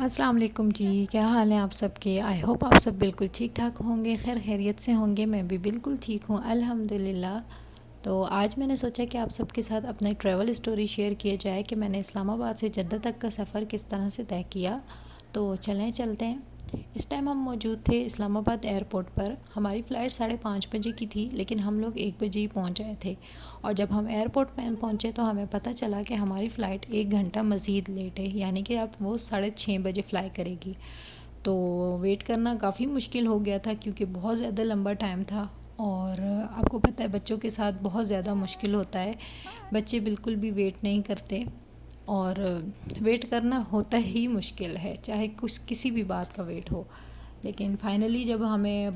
السلام علیکم جی، کیا حال ہیں آپ سب کے؟ آئی ہوپ آپ سب بالکل ٹھیک ٹھاک ہوں گے، خیر خیریت سے ہوں گے۔ میں بھی بالکل ٹھیک ہوں الحمدللہ۔ تو آج میں نے سوچا کہ آپ سب کے ساتھ اپنا ٹریول اسٹوری شیئر کیا جائے کہ میں نے اسلام آباد سے جدہ تک کا سفر کس طرح سے طے کیا۔ تو چلتے ہیں۔ اس ٹائم ہم موجود تھے اسلام آباد ایئرپورٹ پر۔ ہماری فلائٹ 5:30 بجے کی تھی، لیکن ہم لوگ 1 بجے ہی پہنچ گئے تھے، اور جب ہم ایئرپورٹ پہ پہنچے تو ہمیں پتہ چلا کہ ہماری فلائٹ 1 گھنٹہ مزید لیٹ ہے، یعنی کہ اب وہ 6:30 بجے فلائی کرے گی۔ تو ویٹ کرنا کافی مشکل ہو گیا تھا، کیونکہ بہت زیادہ لمبا ٹائم تھا، اور آپ کو پتہ ہے بچوں کے ساتھ بہت زیادہ مشکل ہوتا ہے۔ بچے بالکل بھی ویٹ نہیں کرتے، اور ویٹ کرنا ہوتا ہی مشکل ہے، چاہے کسی بھی بات کا ویٹ ہو۔ لیکن فائنلی جب ہمیں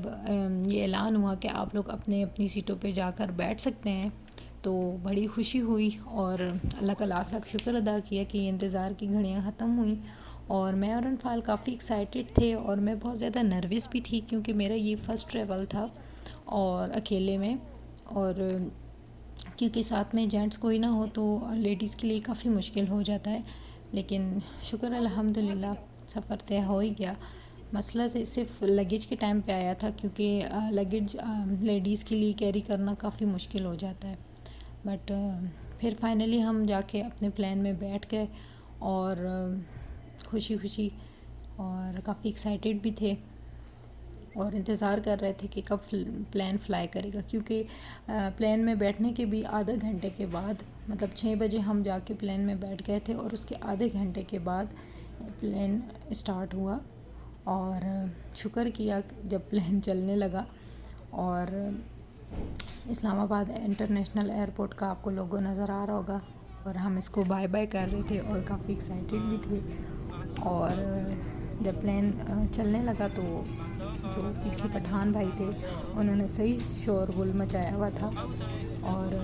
یہ اعلان ہوا کہ آپ لوگ اپنی سیٹوں پہ جا کر بیٹھ سکتے ہیں، تو بڑی خوشی ہوئی، اور اللہ کا لاکھ لاکھ شکر ادا کیا کہ یہ انتظار کی گھڑیاں ختم ہوئیں۔ اور میں اور انفال کافی ایکسائٹیڈ تھے، اور میں بہت زیادہ نروس بھی تھی، کیونکہ میرا یہ فرسٹ ٹریول تھا اور اکیلے میں، اور کیونکہ ساتھ میں جینٹس کوئی نہ ہو تو لیڈیز کے لیے کافی مشکل ہو جاتا ہے۔ لیکن شکر الحمدللہ سفر طے ہو ہی گیا۔ مسئلہ صرف لگیج کے ٹائم پہ آیا تھا، کیونکہ لگیج لیڈیز کے لیے کیری کرنا کافی مشکل ہو جاتا ہے، بٹ پھر فائنلی ہم جا کے اپنے پلین میں بیٹھ گئے، اور خوشی اور کافی ایکسائٹیڈ بھی تھے، اور انتظار کر رہے تھے کہ کب پلین فلائی کرے گا، کیونکہ پلین میں بیٹھنے کے بھی آدھا گھنٹے کے بعد، مطلب 6 بجے ہم جا کے پلین میں بیٹھ گئے تھے، اور اس کے آدھے گھنٹے کے بعد پلین اسٹارٹ ہوا، اور شکر کیا جب پلین چلنے لگا۔ اور اسلام آباد انٹرنیشنل ایئرپورٹ کا آپ کو لوگو نظر آ رہا ہوگا، اور ہم اس کو بائے بائے کر رہے تھے اور کافی ایکسائٹیڈ بھی تھے۔ اور جب پلین چلنے لگا تو جو پیچھے پٹھان بھائی تھے انہوں نے صحیح شور غل مچایا ہوا تھا، اور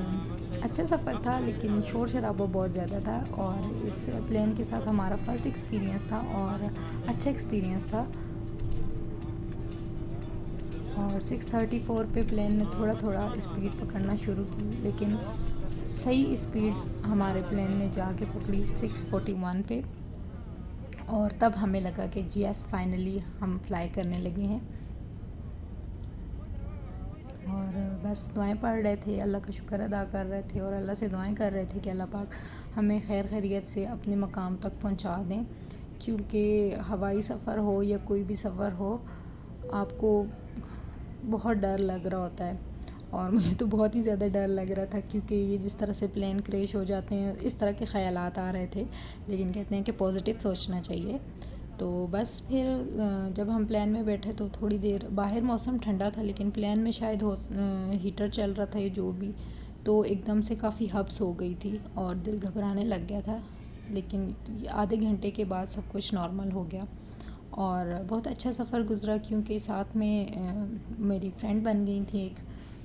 اچھا سفر تھا، لیکن شور شرابہ بہت زیادہ تھا، اور اس پلین کے ساتھ ہمارا فرسٹ ایکسپیرینس تھا، اور اچھا ایکسپیرینس تھا۔ اور 6:34 پہ پلین نے تھوڑا اسپیڈ پکڑنا شروع کی، لیکن صحیح اسپیڈ ہمارے پلین نے جا کے پکڑی 6:41 پہ، اور تب ہمیں لگا کہ جی ایس فائنلی ہم فلائی کرنے لگے ہیں۔ اور بس دعائیں پڑھ رہے تھے، اللہ کا شکر ادا کر رہے تھے، اور اللہ سے دعائیں کر رہے تھے کہ اللہ پاک ہمیں خیر خیریت سے اپنے مقام تک پہنچا دیں، کیونکہ ہوائی سفر ہو یا کوئی بھی سفر ہو، آپ کو بہت ڈر لگ رہا ہوتا ہے، اور مجھے تو بہت ہی زیادہ ڈر لگ رہا تھا، کیونکہ یہ جس طرح سے پلین کریش ہو جاتے ہیں اس طرح کے خیالات آ رہے تھے، لیکن کہتے ہیں کہ پازیٹیو سوچنا چاہیے۔ تو بس پھر جب ہم پلین میں بیٹھے تو تھوڑی دیر باہر موسم ٹھنڈا تھا، لیکن پلین میں شاید ہیٹر چل رہا تھا یا جو بھی، تو ایک دم سے کافی ہبس ہو گئی تھی اور دل گھبرانے لگ گیا تھا، لیکن آدھے گھنٹے کے بعد سب کچھ نارمل ہو گیا، اور بہت اچھا سفر گزرا، کیونکہ ساتھ میں میری فرینڈ بن گئی تھی ایک،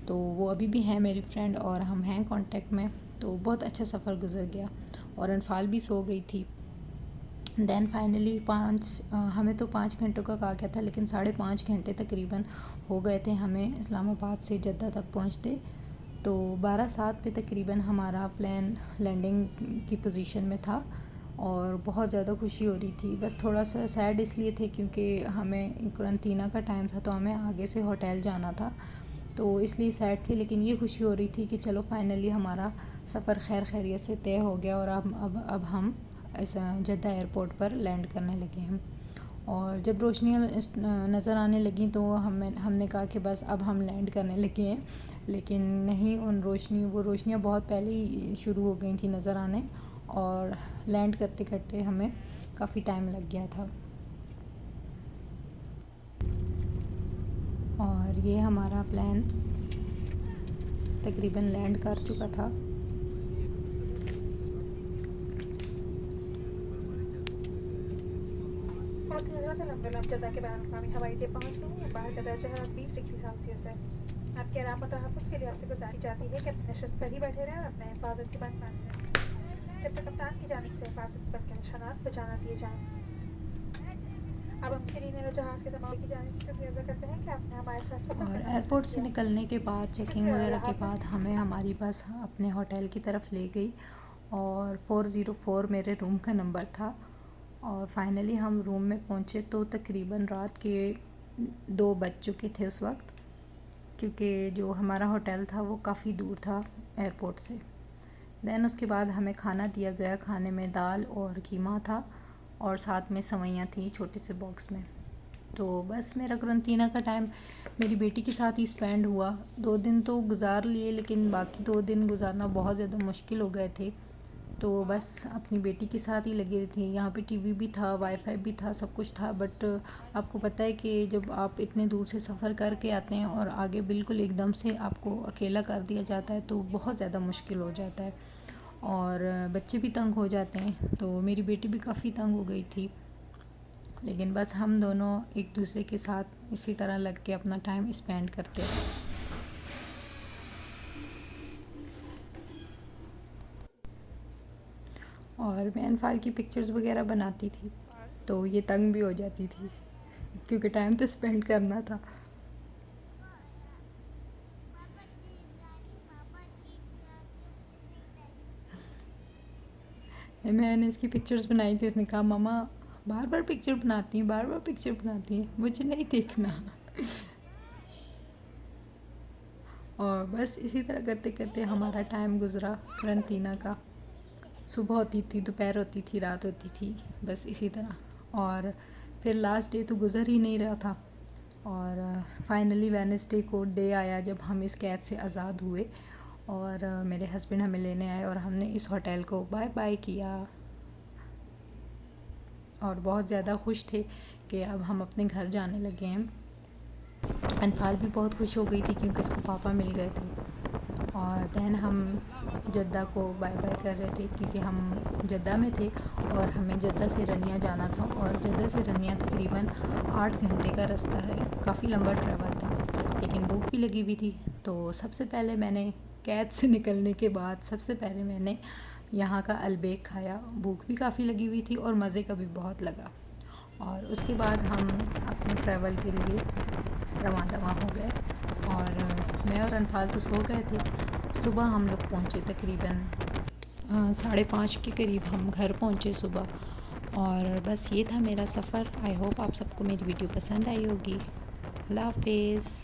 تو وہ ابھی بھی ہیں میری فرینڈ، اور ہم ہیں کانٹیکٹ میں، تو بہت اچھا سفر گزر گیا، اور انفال بھی سو گئی تھی۔ دین فائنلی ہمیں تو 5 گھنٹوں کا کہا گیا تھا، لیکن 5.5 گھنٹے تقریباً ہو گئے تھے ہمیں اسلام آباد سے جدہ تک پہنچتے، تو 12:07 پہ تقریباً ہمارا پلین لینڈنگ کی پوزیشن میں تھا، اور بہت زیادہ خوشی ہو رہی تھی۔ بس تھوڑا سا سیڈ اس لیے تھے کیونکہ ہمیں قرنطینہ کا ٹائم تھا، تو ہمیں آگے سے ہوٹل جانا تھا، تو اس لیے سیڈ تھی، لیکن یہ خوشی ہو رہی تھی کہ چلو فائنلی ہمارا سفر خیر خیریت سے طے ہو گیا، اور اب ہم اس جدہ ایئرپورٹ پر لینڈ کرنے لگے ہیں۔ اور جب روشنیاں نظر آنے لگیں تو ہم نے کہا کہ بس اب ہم لینڈ کرنے لگے ہیں، لیکن نہیں، وہ روشنیاں بہت پہلے ہی شروع ہو گئی تھیں نظر آنے، اور لینڈ کرتے کرتے ہمیں کافی ٹائم لگ گیا تھا۔ اور یہ ہمارا پلین تقریباً لینڈ کر چکا تھا۔ الحمدللہ اب جدہ کے بین الاقوامی ہوائی اڈے پہنچ گئے ہیں۔ باہر کا درجہ حرارت 20 ڈگری سیلسیس ہے۔ آپ کے آرام و تحفظ کے لیے آپ سے گزارش جاتی ہے کہ اپنے نشست پر ہی بیٹھے رہیں اور اپنے حفاظت کے بند باندھ لیں جب تک کپتان کی جانب سے حفاظت بند کے نشانات پہ جانا دیے جائیں۔ اب ہم کلینر اور جہاز کے تمام کی جانب سے شکریہ ادا کرتے ہیں کہ آپ نے ہمارے ساتھ سفر اور کرنا ایئرپورٹ پسند سے کیا۔ نکلنے کے بعد چیکنگ شکریہ، وغیرہ اللہ کے حافظ۔ بعد ہمیں ہماری بس اپنے ہوٹل کی طرف لے گئی، اور 404 میرے روم کا نمبر تھا، اور فائنلی ہم روم میں پہنچے تو تقریباً رات کے 2 بج چکے تھے اس وقت، کیونکہ جو ہمارا ہوٹل تھا وہ کافی دور تھا ایئرپورٹ سے۔ دین اس کے بعد ہمیں کھانا دیا گیا، کھانے میں دال اور قیمہ تھا اور ساتھ میں سوئیاں تھیں چھوٹے سے باکس میں۔ تو بس میرا قرنطینہ کا ٹائم میری بیٹی کے ساتھ ہی اسپینڈ ہوا۔ 2 دن تو گزار لیے، لیکن باقی 2 دن گزارنا بہت زیادہ مشکل ہو گئے تھے، تو بس اپنی بیٹی کے ساتھ ہی لگے تھے۔ یہاں پہ ٹی وی بھی تھا، وائی فائی بھی تھا، سب کچھ تھا، بٹ آپ کو پتہ ہے کہ جب آپ اتنے دور سے سفر کر کے آتے ہیں اور آگے بالکل ایک دم سے آپ کو اکیلا کر دیا جاتا ہے تو بہت زیادہ مشکل ہو جاتا ہے، اور بچے بھی تنگ ہو جاتے ہیں، تو میری بیٹی بھی کافی تنگ ہو گئی تھی۔ لیکن بس ہم دونوں ایک دوسرے کے ساتھ اسی طرح لگ کے اپنا ٹائم اسپینڈ کرتے ہیں۔ اور میں انفال کی پکچرز وغیرہ بناتی تھی تو یہ تنگ بھی ہو جاتی تھی، کیونکہ ٹائم تو اسپینڈ کرنا تھا۔ میں نے اس کی پکچرز بنائی تھی، اس نے کہا ماما بار بار پکچر بناتی ہیں، بار بار پکچر بناتی ہیں، مجھے نہیں دیکھنا۔ اور بس اسی طرح کرتے کرتے ہمارا ٹائم گزرا قرنطینہ کا۔ صبح ہوتی تھی، دوپہر ہوتی تھی، رات ہوتی تھی، بس اسی طرح۔ اور پھر لاسٹ ڈے تو گزر ہی نہیں رہا تھا، اور فائنلی وینسڈے کو ڈے آیا جب ہم اس قید سے آزاد ہوئے، اور میرے ہسبینڈ ہمیں لینے آئے اور ہم نے اس ہوٹل کو بائے بائے کیا، اور بہت زیادہ خوش تھے کہ اب ہم اپنے گھر جانے لگے ہیں۔ انفال بھی بہت خوش ہو گئی تھی کیونکہ اس کو پاپا مل گئے تھے۔ اور دین ہم جدہ کو بائے بائے کر رہے تھے، کیونکہ ہم جدہ میں تھے اور ہمیں جدہ سے رنیا جانا تھا، اور جدہ سے رنیا تقریباً 8 گھنٹے کا رستہ ہے، کافی لمبا ٹریول تھا، لیکن بھوک بھی لگی ہوئی تھی۔ تو سب سے پہلے میں نے قید سے نکلنے کے بعد سب سے پہلے میں نے یہاں کا البیک کھایا، بھوک بھی کافی لگی ہوئی تھی اور مزے کا بھی بہت لگا، اور اس کے بعد ہم اپنے ٹریول کے لیے رواں دواں ہو گئے، اور میں اور انفال تو سو گئے تھے۔ صبح ہم لوگ پہنچے تقریباً 5:30 کے قریب ہم گھر پہنچے صبح، اور بس یہ تھا میرا سفر۔ آئی ہوپ آپ سب کو میری ویڈیو پسند آئی ہوگی۔ اللہ حافظ۔